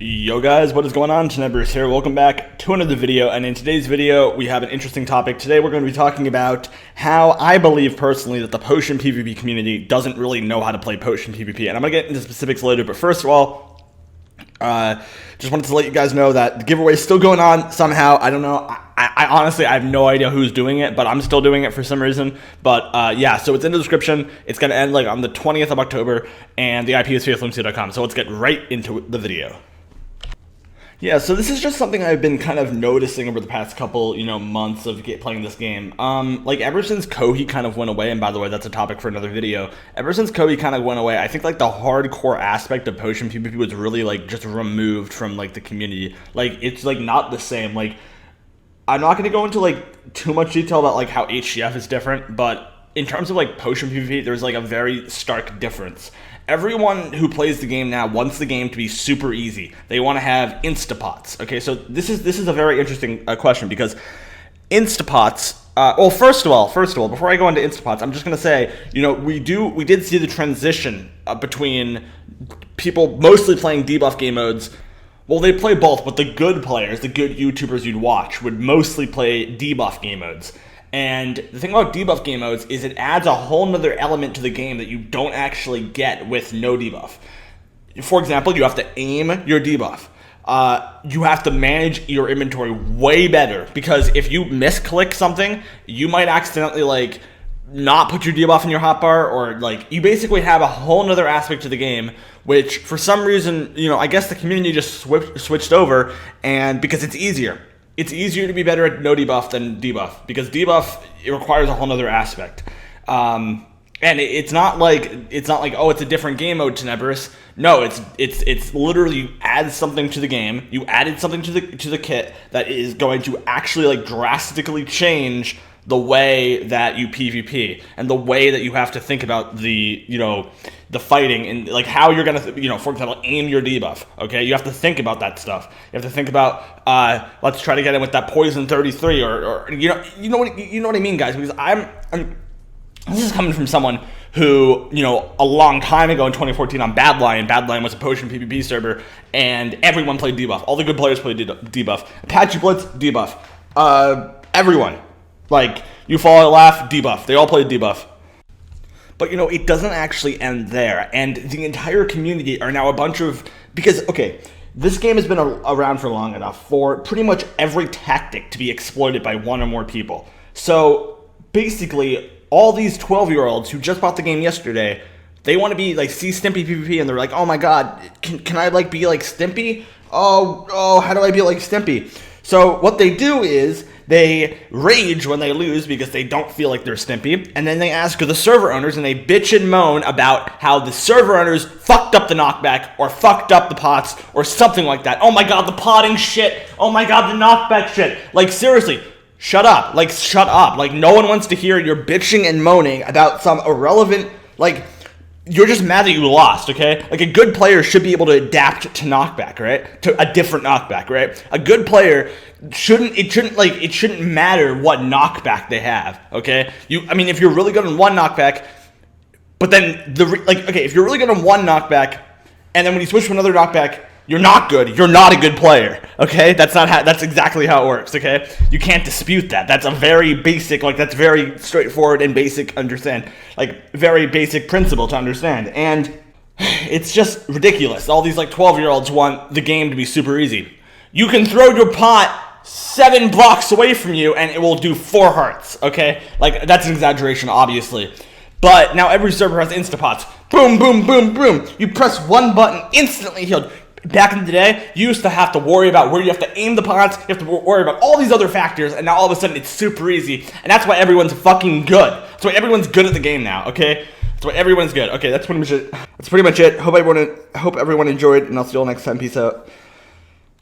Yo guys, what is going on? KNOCKBACK here. Welcome back to another video, and in today's video we have an interesting topic. Today we're going to be talking about how I believe personally that the potion PvP community doesn't really know how to play potion PvP, and I'm going to get into specifics later, but first of all, just wanted to let you guys know that the giveaway is still going on somehow. I don't know. I honestly, I have no idea who's doing it, but I'm still doing it for some reason. But yeah, so it's in the description. It's going to end like on the 20th of October, and the IP is faithlmc.com. So let's get right into the video. Yeah, so this is just something I've been kind of noticing over the past couple, months of playing this game. Like, ever since Kohi kind of went away, and by the way, that's a topic for another video. Ever since Kohi kind of went away, I think, like, the hardcore aspect of potion PvP was really, like, just removed from, like, the community. Like, it's, like, not the same. Like, I'm not going to go into, like, too much detail about, like, how HCF is different, but in terms of, like, potion PvP, there's, like, a very stark difference. Everyone who plays the game now wants the game to be super easy. They want to have Instapots. Okay, so this is a very interesting question, because Instapots. Well, first of all, before I go into Instapots, I'm just gonna say, we did see the transition between people mostly playing debuff game modes. Well, they play both, but the good players, the good YouTubers you'd watch, would mostly play debuff game modes. And the thing about debuff game modes is it adds a whole nother element to the game that you don't actually get with no debuff. For example, you have to aim your debuff. You have to manage your inventory way better, because if you misclick something, you might accidentally, like, not put your debuff in your hotbar, or, like, you basically have a whole nother aspect to the game, which for some reason, I guess the community just switched over, and because it's easier. It's easier to be better at no debuff than debuff, because debuff, it requires a whole nother aspect. And it's not like oh, it's a different game mode to KNOCKBACK. No, it's literally you add something to the game. You added something to the kit that is going to actually, like, drastically change the way that you PvP and the way that you have to think about the the fighting, and, like, how you're gonna for example, aim your debuff. Okay, you have to think about that stuff. You have to think about let's try to get in with that poison 33, or you know what I mean, guys, because this is coming from someone who, a long time ago in 2014 on Badlion was a potion PvP server, and everyone played debuff. All the good players played debuff. Apache Blitz, debuff. Everyone. Like, you fall, laugh, debuff. They all played debuff. But, it doesn't actually end there. And the entire community are now a bunch of... Because, okay, this game has been around for long enough for pretty much every tactic to be exploited by one or more people. So, basically, all these 12-year-olds who just bought the game yesterday, they want to be, like, see Stimpy PvP, and they're like, oh my god, can I, like, be like Stimpy? Oh, how do I be like Stimpy? So, what they do is... they rage when they lose because they don't feel like they're Stimpy, and then they ask the server owners, and they bitch and moan about how the server owners fucked up the knockback, or fucked up the pots, or something like that. Oh my god, the potting shit! Oh my god, the knockback shit! Like, seriously, shut up. Like, shut up. Like, no one wants to hear your bitching and moaning about some irrelevant, like... You're just mad that you lost, okay? Like, a good player should be able to adapt to knockback, right? To a different knockback, right? A good player it shouldn't matter what knockback they have, okay? If you're really good on one knockback, but then if you're really good on one knockback, and then when you switch to another knockback, you're not good. You're not a good player, okay? That's exactly how it works, okay? You can't dispute that. That's a very basic, that's very straightforward and basic very basic principle to understand. And it's just ridiculous. All these, 12-year-olds want the game to be super easy. You can throw your pot 7 blocks away from you, and it will do 4 hearts, okay? That's an exaggeration, obviously. But now every server has Instapots. Boom, boom, boom, boom. You press one button, instantly healed. Back in the day, you used to have to worry about where you have to aim the pots, you have to worry about all these other factors, and now all of a sudden it's super easy, and that's why everyone's fucking good. That's why everyone's good at the game now, okay? That's why everyone's good. Okay, that's pretty much it. Hope everyone enjoyed, and I'll see you all next time. Peace out.